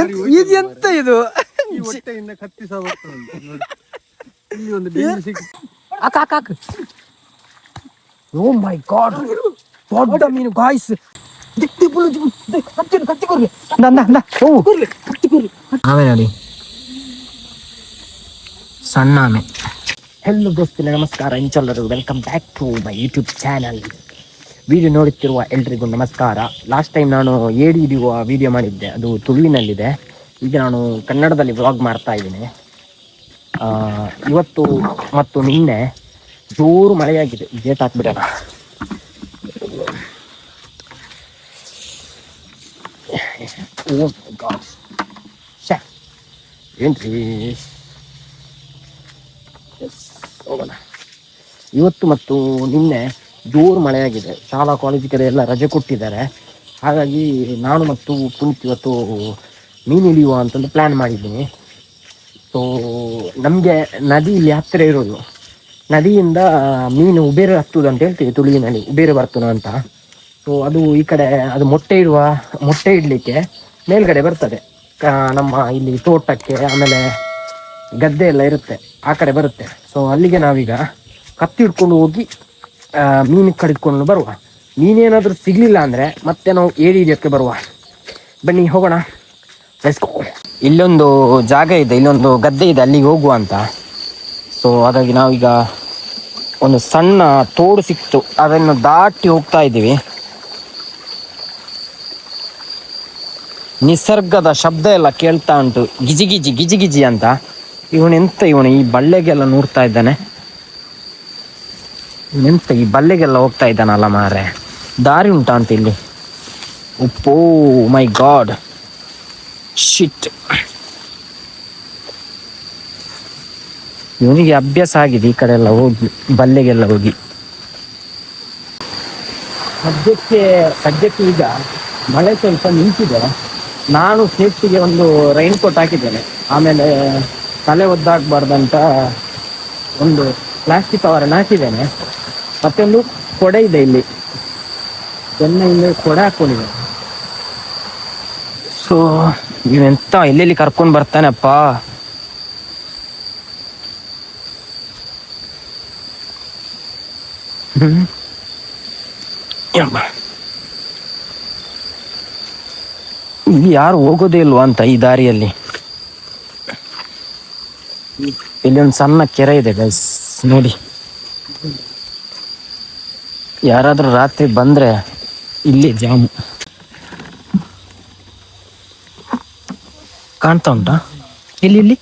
ಇದು ಎಂತ ಇದು? ಈ ಹೊಟ್ಟೆಯಿಂದ ಕತ್ತಿ ಸಹ ಬರ್ತದೆ ನೋಡಿ. ಇಲ್ಲಿ ಒಂದು ಬೆನ್ನು ಸಿಕ್ಕಿ ಹಾಕ. ಓ ಮೈ ಗಾಡ್, ದೊಡ್ಡ ಮೀನು ಗಾಯ್ಸ್. ಕತ್ತಿ ಕೊರ್ಲಿ ಆಮೆ ನೋಡಿ, ಸಣ್ಣ ಆಮೆ. ಹೆಲೋ ದೋಸ್ತಿನ ನಮಸ್ಕಾರ, ಇಂಚಲ್ಲರು welcome back to my YouTube channel. Video ನೋಡುತ್ತಿರುವ ಎಲ್ರಿಗೂ ನಮಸ್ಕಾರ. ಲಾಸ್ಟ್ ಟೈಮ್ ನಾನು ಏಡಿ ಹಿಡಿಯುವ ವಿಡಿಯೋ ಮಾಡಿದ್ದೆ, ಅದು ತುಳುವಿನಲ್ಲಿದೆ. ಈಗ ನಾನು ಕನ್ನಡದಲ್ಲಿ ವ್ಲಾಗ್ ಮಾಡ್ತಾ ಇದ್ದೀನಿ. ಇವತ್ತು ಮತ್ತು ನಿನ್ನೆ ಜೋರು ಮಳೆಯಾಗಿದೆ. ಗೇಟ್ ಹಾಕ್ಬಿಡೋಣ. ಓ ಗಾಡ್, ಏನ್ರಿ ಹೋಗೋಣ. ಇವತ್ತು ಮತ್ತು ನಿನ್ನೆ ಜೋರು ಮಳೆಯಾಗಿದೆ. ಶಾಲಾ ಕಾಲೇಜು ಕಡೆ ಎಲ್ಲ ರಜೆ ಕೊಟ್ಟಿದ್ದಾರೆ. ಹಾಗಾಗಿ ನಾನು ಮತ್ತು ಪುನೀತ್ ಇವತ್ತು ಮೀನು ಹಿಡಿಯುವ ಅಂತಂದು ಪ್ಲ್ಯಾನ್ ಮಾಡಿದ್ದೀನಿ. ಸೊ ನಮಗೆ ನದಿ ಇಲ್ಲಿ ಹತ್ತಿರ ಇರೋದು. ನದಿಯಿಂದ ಮೀನು ಉಬೇರ ಹತ್ತುದು ಅಂತ ಹೇಳ್ತೀವಿ ತುಳುವಿನಲ್ಲಿ, ಉಬೇರ ಬರ್ತದ ಅಂತ. ಸೊ ಅದು ಈ ಕಡೆ ಅದು ಮೊಟ್ಟೆ ಇಡಲಿಕ್ಕೆ ಮೇಲ್ಗಡೆ ಬರ್ತದೆ. ನಮ್ಮ ಇಲ್ಲಿ ತೋಟಕ್ಕೆ, ಆಮೇಲೆ ಗದ್ದೆ ಎಲ್ಲ ಇರುತ್ತೆ, ಆ ಕಡೆ ಬರುತ್ತೆ. ಸೊ ಅಲ್ಲಿಗೆ ನಾವೀಗ ಕತ್ತಿ ಹಿಡ್ಕೊಂಡು ಹೋಗಿ ಮೀನು ಕಡಿದುಕೊಂಡು ಬರುವ. ಮೀನೇನಾದರೂ ಸಿಗಲಿಲ್ಲ ಅಂದರೆ ಮತ್ತೆ ನಾವು ಏಡಿ ಹಿಡಿಯೋಕ್ಕೆ ಬರುವ. ಬನ್ನಿ ಹೋಗೋಣ. ಇಲ್ಲೊಂದು ಜಾಗ ಇದೆ, ಇಲ್ಲೊಂದು ಗದ್ದೆ ಇದೆ, ಅಲ್ಲಿಗೆ ಹೋಗುವ ಅಂತ. ಸೊ ಹಾಗಾಗಿ ನಾವೀಗ ಒಂದು ಸಣ್ಣ ತೋಡು ಸಿಕ್ತು, ಅದನ್ನು ದಾಟಿ ಹೋಗ್ತಾ ಇದ್ದೀವಿ. ನಿಸರ್ಗದ ಶಬ್ದ ಎಲ್ಲ ಕೇಳ್ತಾ ಉಂಟು, ಗಿಜಿ ಗಿಜಿ ಗಿಜಿ ಗಿಜಿ ಅಂತ. ಇವನು ಈ ಬಳ್ಳೆಗೆಲ್ಲ ನೋಡ್ತಾ ಇದ್ದಾನೆ. ಇವನೆಂತ ಈ ಬಳ್ಳೆಗೆಲ್ಲ ಹೋಗ್ತಾ ಇದ್ದಾನಲ್ಲ ಮಾರೆ. ದಾರಿ ಉಂಟಾ ಅಂತ ಇಲ್ಲಿ? ಉಪ್ಪೋ ಮೈ ಗಾಡ್, ಶಿಟ್. ಇವನಿಗೆ ಅಭ್ಯಾಸ ಆಗಿದೆ ಈ ಕಡೆ ಎಲ್ಲ ಹೋಗಿ, ಬಲ್ಲೆಗೆಲ್ಲ ಹೋಗಿ. ಸದ್ಯಕ್ಕೆ ಈಗ ಮಳೆ ಸ್ವಲ್ಪ ನಿಂತಿದೆ. ನಾನು ಸೇಫ್ಟಿಗೆ ಒಂದು ರೈನ್ ಕೋಟ್ ಹಾಕಿದ್ದೇನೆ. ಆಮೇಲೆ ತಲೆ ಒದ್ದಾಗಬಾರ್ದಂತ ಒಂದು ಪ್ಲಾಸ್ಟಿಕ್ ಕವರನ್ನು ಹಾಕಿದ್ದೇನೆ. ಮತ್ತೊಂದು ಕೊಡೆ ಇದೆ ಇಲ್ಲಿ, ಚೆನ್ನೈಯಿಂದ ಕೊಡೆ ಹಾಕೊಂಡಿದೆ. ಸೊ ಇವೆಂತ ಎಲ್ಲೆಲ್ಲಿ ಕರ್ಕೊಂಡು ಬರ್ತಾನಪ್ಪ. ಇಲ್ಲಿ ಯಾರು ಹೋಗೋದೇ ಇಲ್ವಾ ಅಂತ ಈ ದಾರಿಯಲ್ಲಿ. ಇಲ್ಲಿ ಒಂದು ಸಣ್ಣ ಕೆರೆ ಇದೆ ಗೈಸ್, ನೋಡಿ. ಯಾರಾದ್ರೂ ರಾತ್ರಿ ಬಂದ್ರೆ ಇಲ್ಲಿ ಜಾಮು ಕಾಣ್ತಾ ಉಂಟಾ? ಇಲ್ಲಿ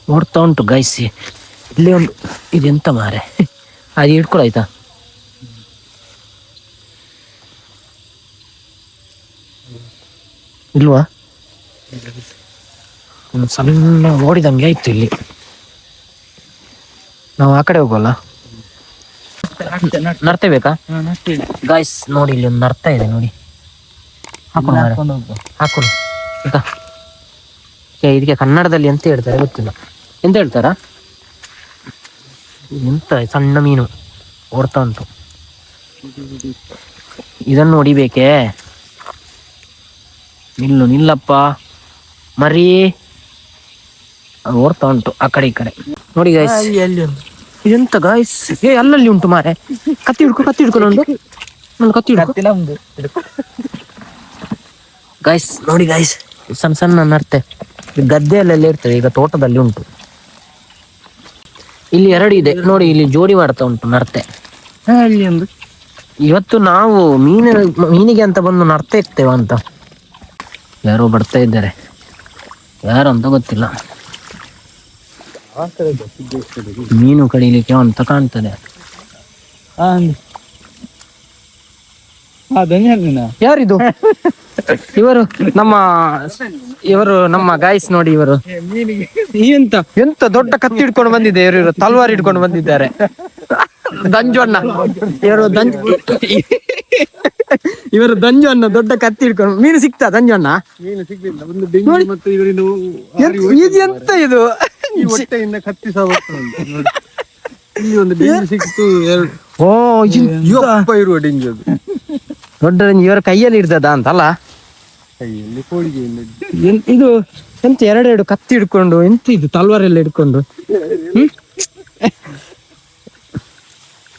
ನೋಡ್ತಾ ಉಂಟು ಗೈಸ್. ಇಲ್ಲಿ ಒಂದು ಇದೆಂತ ಮಾರೆ, ಅದು ಹಿಡ್ಕೊಳಾಯ್ತಾ? ಇಲ್ವಾ? ಒಂದು ಸಣ್ಣ ಓಡಿದಂಗೆ ಆಯ್ತು ಇಲ್ಲಿ. ನಾವು ಆ ಕಡೆ ಹೋಗೋಲ್ಲ, ನರ್ತೆ ಬೇಕಾ ಗಾಯ್ಸ್? ನೋಡಿ ಇಲ್ಲಿ ಒಂದು ನರ್ತ ಇದೆ ನೋಡಿ. ಹಾಕೊಂಡು ಇದಕ್ಕೆ ಕನ್ನಡದಲ್ಲಿ ಎಂತ ಹೇಳ್ತಾರೆ ಗೊತ್ತಿಲ್ಲ. ಎಂತ ಹೇಳ್ತಾರ? ಎಂತ ಸಣ್ಣ ಮೀನು ಓಡ್ತಾ ಉಂಟು. ಇದನ್ನು ಹೊಡಿಬೇಕೇ? ನಿಲ್ಲಪ್ಪ ಮರಿ. ಓಡ್ತಾ ಉಂಟು ಆ ಕಡೆ ಈ ಕಡೆ. ನೋಡಿ ಗಾಯ್ಸ್, ಇದೆಂತ ಗಾಯ್ಸ್? ಅಲ್ಲಲ್ಲಿ ಉಂಟು ಮಾರೆ. ಕತ್ತಿ ಹಿಡ್ಕೊ ಒಂದು ಕತ್ತಿ ಹಿಡ್ಕೊ ಗಾಯ್ಸ್. ನೋಡಿ ಗಾಯ್ಸ್, ಸಣ್ಣ ನರ್ತೆ ಗದ್ದೆಯಲ್ಲೆಲ್ಲ ಇರ್ತದೆ, ಈಗ ತೋಟದಲ್ಲಿ ಉಂಟು. ಇಲ್ಲಿ 2 ಇದೆ ನೋಡಿ, ಇಲ್ಲಿ ಜೋಡಿ ಮಾಡ್ತಾ ಉಂಟು ನರ್ತೆ. ಇವತ್ತು ನಾವು ಮೀನಿಗೆ ಅಂತ ಬಂದು ನರ್ತೆ ಇರ್ತೇವ ಅಂತ. ಯಾರೋ ಬರ್ತಾ ಇದ್ದಾರೆ, ಯಾರು ಅಂತ ಗೊತ್ತಿಲ್ಲ. ಮೀನು ಕಡಿಲಿಕ್ಕೆ ಅಂತ ಕಾಣ್ತದೆ. ಯಾರಿದು? ಇವರು ನಮ್ಮ ಗಾಯ್ಸ್ ನೋಡಿ. ಇವರು ಎಂತ ದೊಡ್ಡ ಕತ್ತಿ ಹಿಡ್ಕೊಂಡು ಬಂದಿದೆ. ಇವರು ತಲ್ವಾರ್ ಹಿಡ್ಕೊಂಡು ಬಂದಿದ್ದಾರೆ. ದಂಜಣ್ಣ ಇವರು ದಂಜಣ್ಣ ದೊಡ್ಡ ಕತ್ತಿ ಹಿಡ್ಕೊಂಡು. ಮೀನು ಸಿಕ್ತಾ ದಂಜಣ್ಣ? ಇದು ಎಂತ ಇದು? ಹೊಟ್ಟೆಯಿಂದ ಕತ್ತಿ ಸಹ ಬರ್ತದೆ ನೋಡಿ. ಇಲ್ಲಿ ಒಂದು ಡಿಂಗಿ ಸಿಕ್ತು. ಎರಡು ಓ ಯಪ್ಪ ಇರುವ ಡಿಂಗಿ ಅದು ದೊಡ್ಡ ಇವರ ಕೈಯಲ್ಲಿ ಇರ್ತದ ಅಂತಲ್ಲ. ಕೈಯಲ್ಲಿ ಕೋಳಿಗೆ ಇದು ಎಂತ ಎರಡೆರಡು ಕತ್ತಿ ಹಿಡ್ಕೊಂಡು ಎಂತ ಇದು ತಲ್ವಾರೆಲ್ಲ ಹಿಡ್ಕೊಂಡು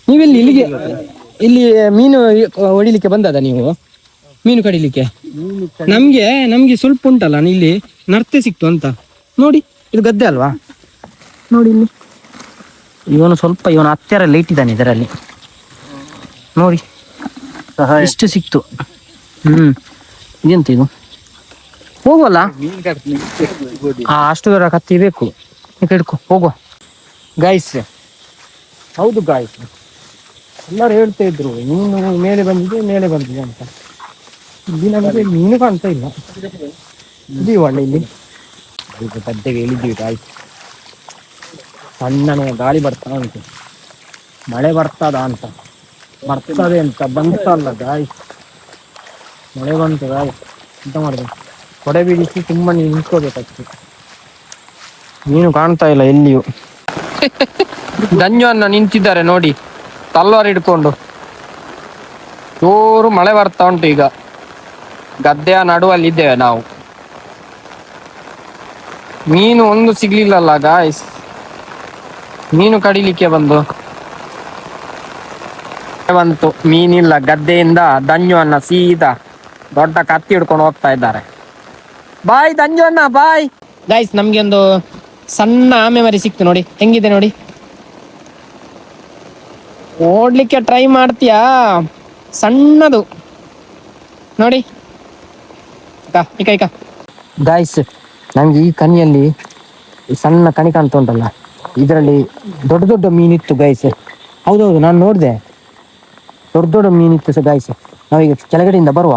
ನೀವೆಲ್ಲಿ ಇಲ್ಲಿಗೆ ಇಲ್ಲಿ ಮೀನು ಹೊಡಿಲಿಕ್ಕೆ ಬಂದದ ನೀವು? ಮೀನು ಕಡಿಲಿಕ್ಕೆ ನಮ್ಗೆ ಸ್ವಲ್ಪ ಉಂಟಲ್ಲ ಇಲ್ಲಿ ನರ್ತೆ ಸಿಕ್ತು ಅಂತ ನೋಡಿ. ಇದು ಗದ್ದೆ ಅಲ್ವಾ ನೋಡಿ. ಇಲ್ಲಿ ಇವನ ಹತ್ತಿರ ಇಟ್ಟಿದ್ದಾನೆ ಇದರಲ್ಲಿ ನೋಡಿ. ಇಷ್ಟು ಸಿಕ್ತು. ಇದೆಂತ ಇದು ಹೋಗುವಲ್ಲ. ಅಷ್ಟು ದೂರ ಕತ್ತಿ ಬೇಕು. ಹಿಡ್ಕೊ ಹೋಗುವ ಗಾಯ್ಸ್. ಹೌದು ಗಾಯ್ಸ್, ಎಲ್ಲರೂ ಹೇಳ್ತಾ ಇದ್ರು ಮೀನು ಮೇಲೆ ಬಂದಿದೆ ಅಂತ. ಇಲ್ಲಿ ನಮಗೆ ಮೀನು ಕಾಣ್ತಾ ಇಲ್ಲ. ಇದೀವಿ ಒಳ್ಳೆ ಇಲ್ಲಿ ಗದ್ದೆಗೆ ಇಳಿದೀವಿ ಗಾಯ್ಸ್. ಸಣ್ಣನೆ ಗಾಳಿ ಬರ್ತಾ ಉಂಟು. ಮಳೆ ಬರ್ತದ ಅಂತ ಬರ್ತದೆ ಅಂತ ಬಂತಲ್ಲ ಗಾಯ್ಸ್. ಮಳೆ ಬಂತು ಗಾಯ್ಸ್. ಎಂತ ಮಾಡಿದೆ ಕೊಡೆ ಬೀಳಿಸಿ ತುಂಬಾ ನೀವು ನಿಂತ್ಕೋಬೇಕಾಗ್ತದೆ. ಮೀನು ಕಾಣ್ತಾ ಇಲ್ಲ ಎಲ್ಲಿಯೂ. ಧನ್ಯವನ್ನು ನಿಂತಿದ್ದಾರೆ ನೋಡಿ ತಲ್ವಾರ್ ಹಿಡ್ಕೊಂಡು. ಜೋರು ಮಳೆ ಬರ್ತಾ ಉಂಟು. ಈಗ ಗದ್ದೆಯ ನಡುವಲ್ಲಿ ಇದ್ದೇವೆ ನಾವು. ಮೀನು ಒಂದು ಸಿಗ್ಲಿಲ್ಲಲ್ಲ ಗಾಯ್ಸ್. ಮೀನು ಕಡಿಲಿಕ್ಕೆ ಬಂತು ಮೀನಿಲ್ಲ. ಗದ್ದೆಯಿಂದ ಧನ್ಯವನ್ನು ಸೀದಾ ದೊಡ್ಡ ಕತ್ತಿ ಹಿಡ್ಕೊಂಡು ಹೋಗ್ತಾ ಇದ್ದಾರೆ. ಬಾಯ್ ಧನ್ಯಣ್ಣ ಬಾಯ್. ಗಾಯ್ಸ್ ನಮ್ಗೆ ಒಂದು ಸಣ್ಣ ಆಮೆ ಮರಿ ಸಿಕ್ತು ನೋಡಿ. ಹೆಂಗಿದೆ ನೋಡಿ. ಓಡ್ಲಿಕ್ಕೆ ಟ್ರೈ ಮಾಡ್ತೀಯಾ? ಸಣ್ಣದು ನೋಡಿ. ಗಾಯ್ಸ್ ನಮ್ಗೆ ಈ ಕನಿಯಲ್ಲಿ ಸಣ್ಣ ಕಣಿ ಕಾಣ್ತಾ ಉಂಟಲ್ಲ, ಇದರಲ್ಲಿ ದೊಡ್ಡ ದೊಡ್ಡ ಮೀನಿತ್ತು ಗೈಸ್. ಹೌದೌದು ನಾನು ನೋಡಿದೆ, ದೊಡ್ಡ ದೊಡ್ಡ ಮೀನಿತ್ತು ಗೈಸ್. ನಾವೀಗ ಕೆಳಗಡೆಯಿಂದ ಬರುವ,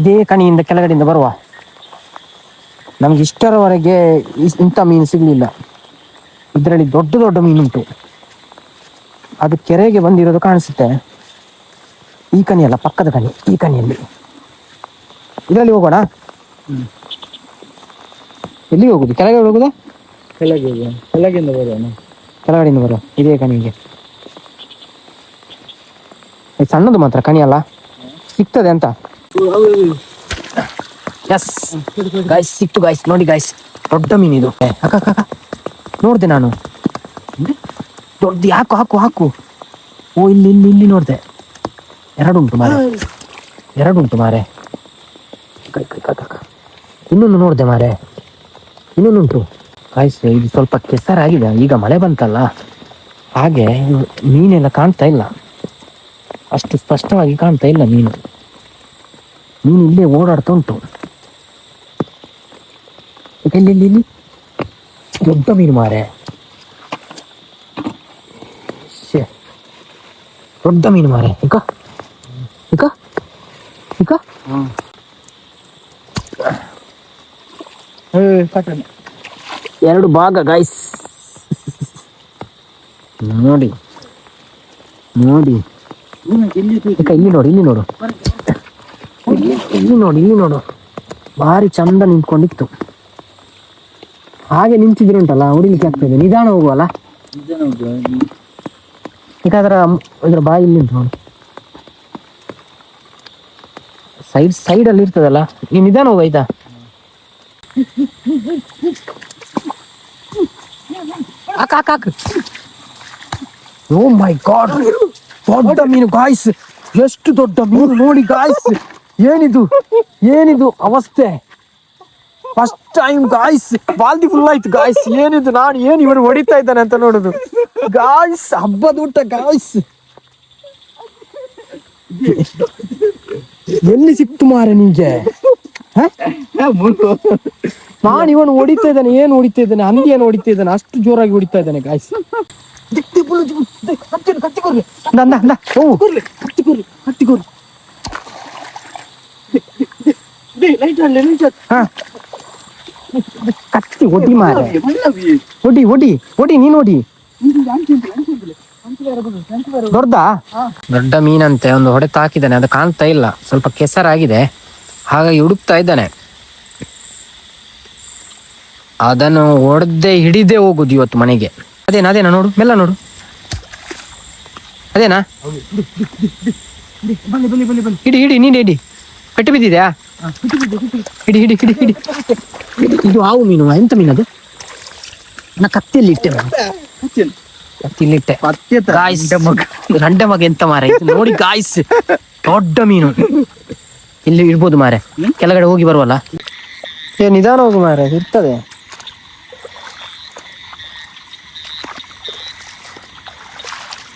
ಇದೇ ಕಣಿಯಿಂದ ಕೆಳಗಡೆಯಿಂದ ಬರುವ. ನಮ್ಗೆ ಇಷ್ಟರವರೆಗೆ ಇಂಥ ಮೀನು ಸಿಗ್ಲಿಲ್ಲ. ಇದರಲ್ಲಿ ದೊಡ್ಡ ದೊಡ್ಡ ಮೀನುಂಟು. ಅದು ಕೆರೆಗೆ ಬಂದಿರೋದು ಕಾಣಿಸುತ್ತೆ. ಈ ಕಣಿ ಅಲ್ಲ, ಪಕ್ಕದ ಕಣಿ. ಈ ಕಣಿಯಲ್ಲಿ ಇದರಲ್ಲಿ ಹೋಗೋಣ. ಎಲ್ಲಿಗೆ ಹೋಗುದು? ಕೆಳಗಡೆ ಹೋಗುದಾ? ಕೆಳಗಿಂದ ಬರೋಣ. ಕೆಳಗಡೆಯಿಂದ ಬರುವ ಇದೇ ಕಣಿಗೆ. ಸಣ್ಣದು ಮಾತ್ರ ಕಣಿ ಅಲ್ಲ, ಸಿಗ್ತದೆ ಅಂತ. ಎಸ್ ಗಾಯ್ಸ್ ಸಿಕ್ತು ಗಾಯ್ಸ್. ನೋಡಿ ಗಾಯ್ಸ್, ದೊಡ್ಡ ಮೀನಿದು. ಅಕ್ಕ ನೋಡ್ದೆ ನಾನು. ದೊಡ್ಡ ಹಾಕು ಹಾಕು ಹಾಕು. ಓ ಇಲ್ಲಿ ಇಲ್ಲಿ ಇಲ್ಲಿ ನೋಡ್ದೆ. ಎರಡುಂಟು ಮಾರೆ. ಇನ್ನೊಂದು ನೋಡ್ದೆ ಮಾರೆ, ಇನ್ನೊಂದುಂಟು ಗಾಯ್ಸ್. ಇದು ಸ್ವಲ್ಪ ಕೆಸರಾಗಿದೆ, ಈಗ ಮಳೆ ಬಂತಲ್ಲ, ಹಾಗೆ ಮೀನೆಲ್ಲ ಕಾಣ್ತಾ ಇಲ್ಲ, ಅಷ್ಟು ಸ್ಪಷ್ಟವಾಗಿ ಕಾಣ್ತಾ ಇಲ್ಲ ಮೀನು ಇಲ್ಲೇ ಓಡಾಡ್ತಾ ಉಂಟು. ಇಲ್ಲಿ ದೊಡ್ಡ ಮೀನು ಮಾರೆ, ದೊಡ್ಡ ಮೀನು ಮಾರೆ. ಈಗ ಎರಡು ಭಾಗ ಗಾಯ್ಸ್. ನೋಡಿ ಇಲ್ಲಿ ನೋಡು, ಭಾರಿ ಚಂದ ನಿಂತ್ಕೊಂಡಿತ್ತು. ಹಾಗೆ ನಿಂತಿದ್ರೆ ಉಂಟಲ್ಲ, ಹೊಡಿಲಿಕ್ಕೆ ಆಗ್ತದೆ. ನಿಧಾನ ಹೋಗುವಲ್ಲ ಈಗ. ಇದ್ರ ಬಾಯಿ ಇಲ್ಲಿ ಉಂಟು ನೋಡಿ, ಸೈಡ್ ಅಲ್ಲಿ ಇರ್ತದಲ್ಲ. ಈ ನಿಧಾನ ಹೋಗ ಆಯ್ತಾ. ಹಾಕು. ಓ ಮೈ ಗಾಡ್, ದೊಡ್ಡ ಮೀನು ಗಾಯ್ಸ್. ಎಷ್ಟು ದೊಡ್ಡ ಮೀನು ನೋಡಿ ಗಾಯ್ಸ್. ಏನಿದು ಅವಸ್ಥೆ. ಫಸ್ಟ್ ಟೈಮ್ ಗಾಯ್ಸ್, ಬಾಲ್ದಿ ಫುಲ್ ಆಯ್ತು ಗಾಯ್ಸ್. ಏನಿದು, ನಾನು ಇವರು ಹೊಡಿತಾ ಇದ್ದಾನೆ ಅಂತ ನೋಡುದು ಗಾಯ್ಸ್. ಹಬ್ಬದ ಊಟ ಗಾಯ್ಸ್. ಎಲ್ಲಿ ಸಿಕ್ತು ಮಾರೆ ನಿಂಗೆ? ನಾನು ಇವನು ಹೊಡಿತಾ ಇದ್ದಾನೆ. ಏನು ಹೊಡಿತಾ ಇದ್ದಾನೆ? ಹಂದಿಯನ್ನು ಹೊಡಿತಾ ಇದ್ದಾನೆ, ಅಷ್ಟು ಜೋರಾಗಿ ಹೊಡಿತಾ ಇದ್ದಾನೆ ಗಾಯ್ಸ್. ಕತ್ತಿ ಹೊಡಿ ಮಾರೆ, ಹೊಡಿ ನೀನು ಹೊಡಿ. ದೊಡ್ಡ ಮೀನಂತೆ ಒಂದು ಹೊಡೆತ ಹಾಕಿದ್ದಾನೆ, ಅದು ಕಾಣ್ತಾ ಇಲ್ಲ, ಸ್ವಲ್ಪ ಕೆಸರಾಗಿದೆ, ಹಾಗಾಗಿ ಹುಡುಕ್ತಾ ಇದ್ದಾನೆ. ಅದನ್ನು ಹೊಡೆದೇ ಹಿಡಿದೇ ಹೋಗುದು ಇವತ್ತು ಮನೆಗೆ. ಅದೇನಾ ನೋಡು, ಮೆಲ್ಲ ನೋಡು. ಅದೇನಾ? ಬನ್ನಿ ಬನ್ನಿ ಬನ್ನಿ ಬನ್ನಿ. ಹಿಡಿ ಹಿಡಿ, ನೀನು ಹಿಡಿ. ಪೆಟ್ಟು ಬಿದ್ದಿದ್ಯಾ? ಹಿಡಿ ಹಿಡಿ ಹಿಡಿ ಹಿಡಿ. ಇದು ಹಾವು ಮೀನು. ಎಂತ ಮೀನು ಅದು? ನಾ ಕತ್ತಿಯಲ್ಲಿ ಇಟ್ಟೆ. ಕತ್ತಿಯಲ್ಲಿ ಇಟ್ಟೆ. ಗಾಯ್ಸ್, ರಂಡೆ ಮಗ ಎಂತ ಮಾರೆ ಇದು ನೋಡಿ ಗಾಯ್ಸ್, ದೊಡ್ಡ ಮೀನು. ಇಲ್ಲಿ ಇರ್ಬೋದು ಮಾರೆ, ಕೆಳಗಡೆ ಹೋಗಿ ಬರುವಲ್ಲ. ನಿಧಾನ ಹೋಗು ಮಾರೆ, ಇರ್ತದೆ.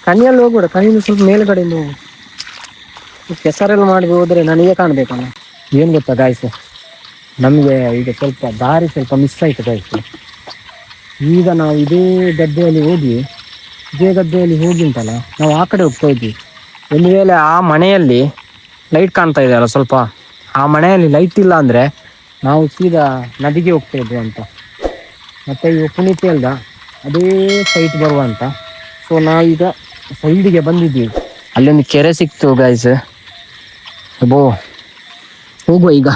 ಕಣ್ಣಿಯಲ್ಲಿ ಹೋಗ್ಬೇಡ, ಕಣ್ಣಿನ ಸ್ವಲ್ಪ ಮೇಲ್ಗಡೆಯಿಂದ ಹೋಗು. ಕೆಸರೆಲ್ಲ ಮಾಡಿ ಹೋದ್ರೆ ನನಗೆ ಕಾಣ್ಬೇಕಲ್ಲ. ಏನ್ ಗೊತ್ತಾ ಗಾಯ್ಸ್, ನಮ್ಗೆ ಈಗ ಸ್ವಲ್ಪ ದಾರಿ ಸ್ವಲ್ಪ ಮಿಸ್ ಆಯ್ತು ಗಾಯ್ಸ್. ಈಗ ನಾವು ಇದೇ ಗದ್ದೆಯಲ್ಲಿ ಹೋಗಿ ಉಂಟಲ್ಲ, ನಾವು ಆ ಕಡೆ ಹೋಗ್ತಾ ಇದ್ವಿ. ಒಂದು ವೇಳೆ ಆ ಮನೆಯಲ್ಲಿ ಲೈಟ್ ಕಾಣ್ತಾ ಇದೆಯಲ್ಲ ಸ್ವಲ್ಪ, ಆ ಮನೆಯಲ್ಲಿ ಲೈಟ್ ಇಲ್ಲ ಅಂದ್ರೆ ನಾವು ಸೀದಾ ನದಿಗೆ ಹೋಗ್ತಾ ಇದ್ವಿ ಅಂತ. ಮತ್ತೆ ಈಗ ಪುನೀತ್ ಹೇಳ್ದ ಅದೇ ಸೈಟ್ ಬರುವ ಅಂತ. ಸೊ ನಾವೀಗ ಸೈಡಿಗೆ ಬಂದಿದ್ವಿ. ಅಲ್ಲೊಂದು ಕೆರೆ ಸಿಕ್ತು ಗೈಸ್. ಬೋ ಹೋಗುವ ಈಗ.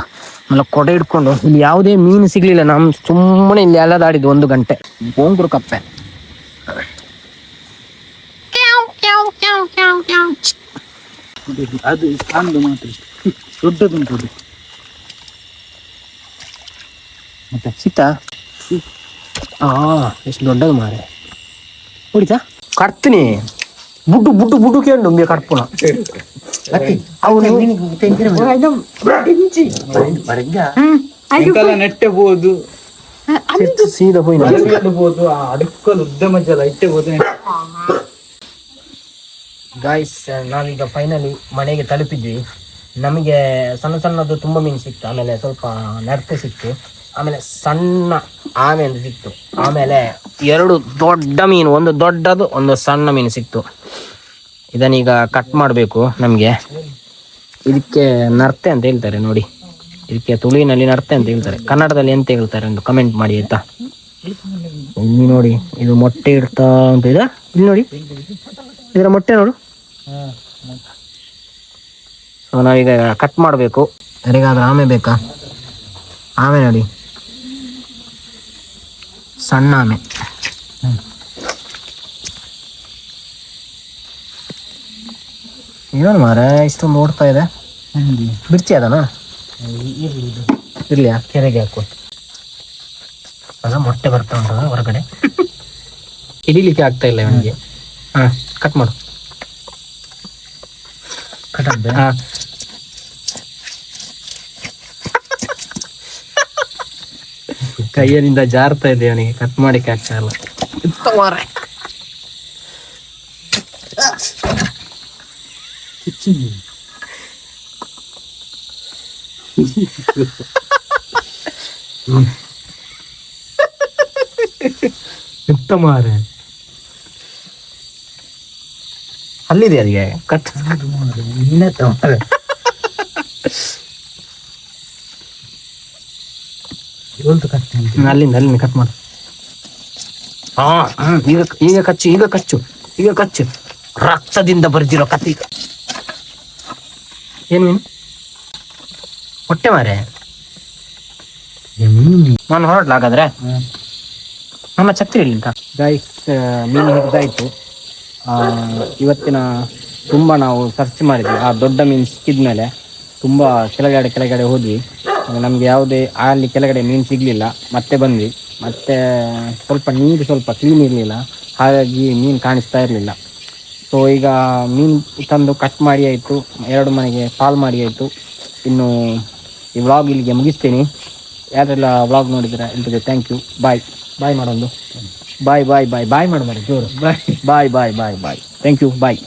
ಆಮೇಲೆ ಕೊಡೆ ಹಿಡ್ಕೊಂಡು. ಇಲ್ಲಿ ಯಾವುದೇ ಮೀನು ಸಿಗ್ಲಿಲ್ಲ. ನಮ್ ಸುಮ್ಮನೆ ಇಲ್ಲಿ ಅಲೆದಾಡಿದ್ದು 1 ಗಂಟೆ. ಗೋಂಗುರು ಕಪ್ಪೆ. ಅದು ಕಾಣದು ಮಾತ್ರ, ದೊಡ್ಡದುಂಟು ಅದು. ಮತ್ತೆ ಸಿಕ್ತಾ? ಎಷ್ಟು ದೊಡ್ಡದು ಮಾರೆ. ಹೊಡಿತಾ? ಕಟ್ತೀನಿ. ಬುಡ್ಡು ಕೇಳು ನಮ್ಗೆ ಕಟ್ಪುಣ. ನೆಟ್ಟಬಹುದು ಸೀದಾ ಹೋಯ್ ಬಹುದು. ಆ ಅಡುಕಲು ಉದ್ದ ಮಜ್ಜಲ್ಲ ಇಟ್ಟಬಹುದು. ಗಾಯ್ಸ್, ನಾವೀಗ ಫೈನಲಿ ಮನೆಗೆ ತಲುಪಿದ್ವಿ. ನಮಗೆ ಸಣ್ಣ ಸಣ್ಣದು ತುಂಬ ಮೀನು ಸಿಕ್ತು. ಆಮೇಲೆ ಸ್ವಲ್ಪ ನರ್ತೆ ಸಿಕ್ತು. ಆಮೇಲೆ ಸಣ್ಣ ಆಮೆ ಅಂತ ಸಿಕ್ತು. ಆಮೇಲೆ 2 ದೊಡ್ಡ ಮೀನು, ಒಂದು ದೊಡ್ಡದು ಒಂದು ಸಣ್ಣ ಮೀನು ಸಿಕ್ತು. ಇದನ್ನೀಗ ಕಟ್ ಮಾಡಬೇಕು. ನಮಗೆ ಇದಕ್ಕೆ ನರ್ತೆ ಅಂತ ಹೇಳ್ತಾರೆ ನೋಡಿ. ಇದಕ್ಕೆ ತುಳುವಿನಲ್ಲಿ ನರ್ತೆ ಅಂತ ಹೇಳ್ತಾರೆ. ಕನ್ನಡದಲ್ಲಿ ಎಂತ ಹೇಳ್ತಾರೆ ಎಂದು ಕಮೆಂಟ್ ಮಾಡಿ ಆಯ್ತಾ. ಇಲ್ಲಿ ನೋಡಿ, ಇದು ಮೊಟ್ಟೆ ಇಡ್ತಾ ಅಂತ ಇದೆ. ಇಲ್ಲಿ ನೋಡಿ, ಇದರ ಮೊಟ್ಟೆ ನೋಡು. ಸೊ ನಾವೀಗ ಕಟ್ ಮಾಡಬೇಕು. ಯಾರಿಗಾದ್ರೂ ಆಮೆ ಬೇಕಾ? ಆಮೆ ನೋಡಿ, ಸಣ್ಣ ಆಮೆ. ಏನು ಮಾರೆ ಇಷ್ಟೊಂದು ಓಡ್ತಾ ಇದೆ. ಬಿಡ್ತಿ ಅದನ ಇರ್ಲಿಯಾ? ಕೆರೆಗೆ ಹಾಕು. ಅದ ಮೊಟ್ಟೆ ಬರ್ತಾ ಉಂಟು ಹೊರಗಡೆ. ಹಿಡಿಲಿಕ್ಕೆ ಆಗ್ತಾ ಇಲ್ಲ ಇವನಿಗೆ. ಕಟ್ ಮಾಡು. ಕೈಯಲ್ಲಿಂದ ಜಾರ್ತಾ ಇದೆ ಅವನಿಗೆ, ಕಟ್ ಮಾಡಿಕ್ಕೆ ಆಗ್ತಾ ಇಲ್ಲ. ಎಂತ ಮಾರೆ ಅಲ್ಲಿದೆ ಅದಕ್ಕೆ ಕಟ್. ಅಲ್ಲಿಂದ ಕಟ್ ಮಾಡು. ಈಗ ಕಚ್ಚು. ರಕ್ತದಿಂದ ಬರ್ದಿರೋ ಕತ್ತಿ. ಏನ್ ಮೀನು? ಹೊಟ್ಟೆ ಮಾರೆ. ನಾನು ಹೊರಡ್ಲ ಹಾಗಾದ್ರೆ. ನಮ್ಮ ಛತ್ರಿ ಇಲ್ಲಿಂದ ಗೈಸ್, ಮೀನು ಹಿಡಿದಾಯ್ತು. ಇವತ್ತಿನ ತುಂಬ ನಾವು ಸರ್ಚ್ ಮಾಡಿದ್ವಿ. ಆ ದೊಡ್ಡ ಮೀನು ಸಿಕ್ಕಿದ್ಮೇಲೆ ತುಂಬ ಕೆಳಗಡೆ ಹೋದ್ವಿ. ನಮ್ಗೆ ಯಾವುದೇ ಅಲ್ಲಿ ಕೆಳಗಡೆ ಮೀನು ಸಿಗ್ಲಿಲ್ಲ. ಮತ್ತೆ ಬಂದ್ವಿ. ಮತ್ತೆ ನೀರು ಸ್ವಲ್ಪ ಕ್ಲೀನ್ ಇರಲಿಲ್ಲ, ಹಾಗಾಗಿ ಮೀನು ಕಾಣಿಸ್ತಾ ಇರಲಿಲ್ಲ. ಸೊ ಈಗ ಮೀನು ತಂದು ಕಟ್ ಮಾಡಿ ಆಯಿತು, 2 ಮನೆಗೆ ಕಾಲ್ ಮಾಡಿ ಆಯಿತು. ಇನ್ನು ಈ ವ್ಲಾಗ್ ಇಲ್ಲಿಗೆ ಮುಗಿಸ್ತೀನಿ. ಯಾರೆಲ್ಲ ವ್ಲಾಗ್ ನೋಡಿದ್ರೆ ಎಲ್ರಿಗೂ ಥ್ಯಾಂಕ್ ಯು. ಬಾಯ್ ಮಾಡೋದು. ಬಾಯ್ ಮಾಡು ಮಾಡಿ ಜೋರು. Bye thank you. ಬಾಯ್.